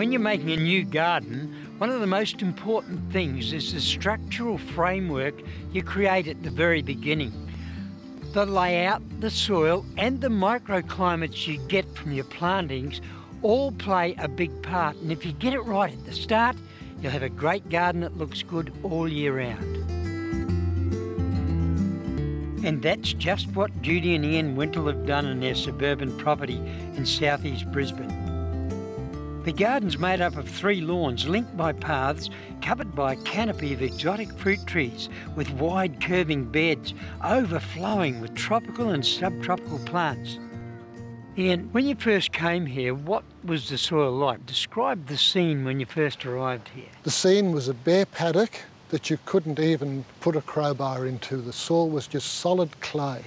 When you're making a new garden, one of the most important things is the structural framework you create at the very beginning. The layout, the soil and the microclimates you get from your plantings all play a big part, and if you get it right at the start, you'll have a great garden that looks good all year round. And that's just what Judy and Ian Wintle have done in their suburban property in southeast Brisbane. The garden's made up of 3 lawns linked by paths, covered by a canopy of exotic fruit trees with wide curving beds overflowing with tropical and subtropical plants. Ian, when you first came here, what was the soil like? Describe the scene when you first arrived here. The scene was a bare paddock that you couldn't even put a crowbar into. The soil was just solid clay.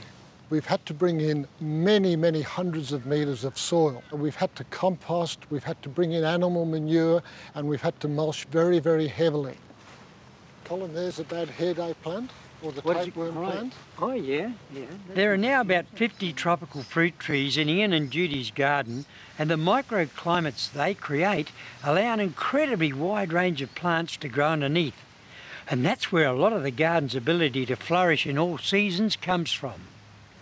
We've had to bring in many, many hundreds of metres of soil. We've had to compost, we've had to bring in animal manure, and we've had to mulch very, very heavily. Colin, there's a bad hair day plant, or the tapeworm plant. Oh, yeah. There are now about 50 tropical fruit trees in Ian and Judy's garden, and the microclimates they create allow an incredibly wide range of plants to grow underneath. And that's where a lot of the garden's ability to flourish in all seasons comes from.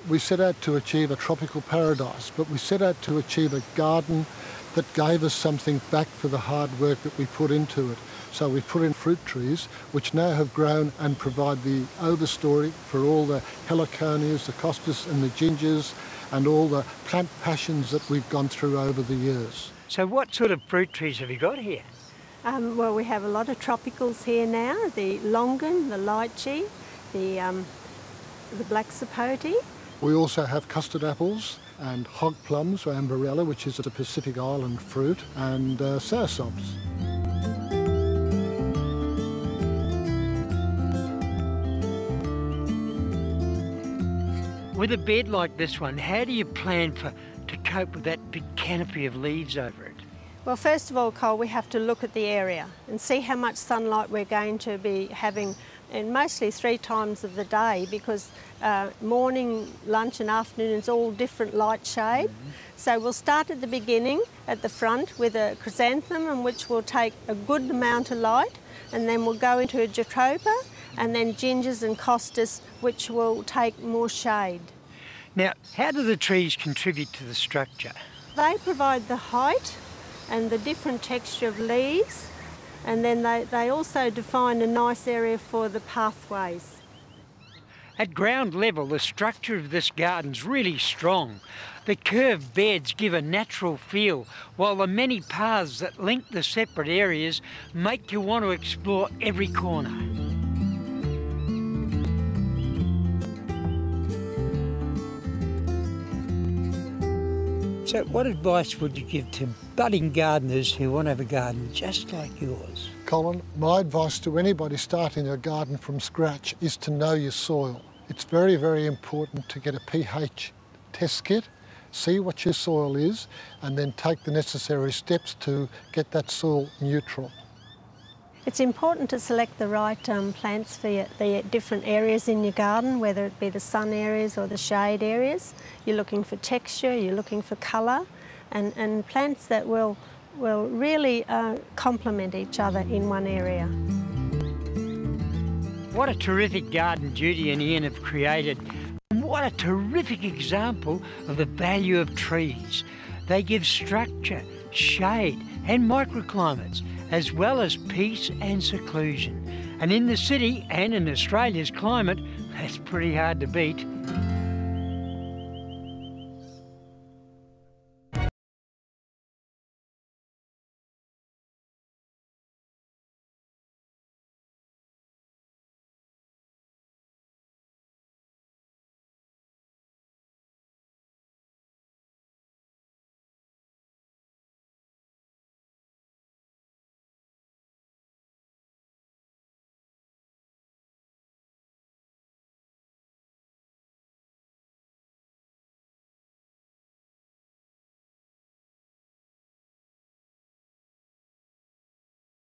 We set out to achieve a tropical paradise, but we set out to achieve a garden that gave us something back for the hard work that we put into it. So we've put in fruit trees, which now have grown and provide the overstory for all the heliconias, the costas and the gingers, and all the plant passions that we've gone through over the years. So what sort of fruit trees have you got here? Well, we have a lot of tropicals here now, the longan, the lychee, the black sapote. We also have custard apples and hog plums, or ambarella, which is a Pacific Island fruit, and soursopes. With a bed like this one, how do you plan to cope with that big canopy of leaves over it? Well, first of all, Cole, we have to look at the area and see how much sunlight we're going to be having, and mostly 3 times of the day, because morning, lunch and afternoon is all different light shade. So we'll start at the beginning, at the front, with a chrysanthemum, which will take a good amount of light, and then we'll go into a jatropha, and then gingers and costas, which will take more shade. Now, how do the trees contribute to the structure? They provide the height and the different texture of leaves, and then they also define a nice area for the pathways. At ground level, the structure of this garden's really strong. The curved beds give a natural feel, while the many paths that link the separate areas make you want to explore every corner. So what advice would you give to budding gardeners who want to have a garden just like yours? Colin, my advice to anybody starting a garden from scratch is to know your soil. It's very, very important to get a pH test kit, see what your soil is, and then take the necessary steps to get that soil neutral. It's important to select the right plants for the different areas in your garden, whether it be the sun areas or the shade areas. You're looking for texture, you're looking for colour, and plants that will really complement each other in one area. What a terrific garden Judy and Ian have created. And what a terrific example of the value of trees. They give structure, shade and microclimates, as well as peace and seclusion. And in the city and in Australia's climate, that's pretty hard to beat.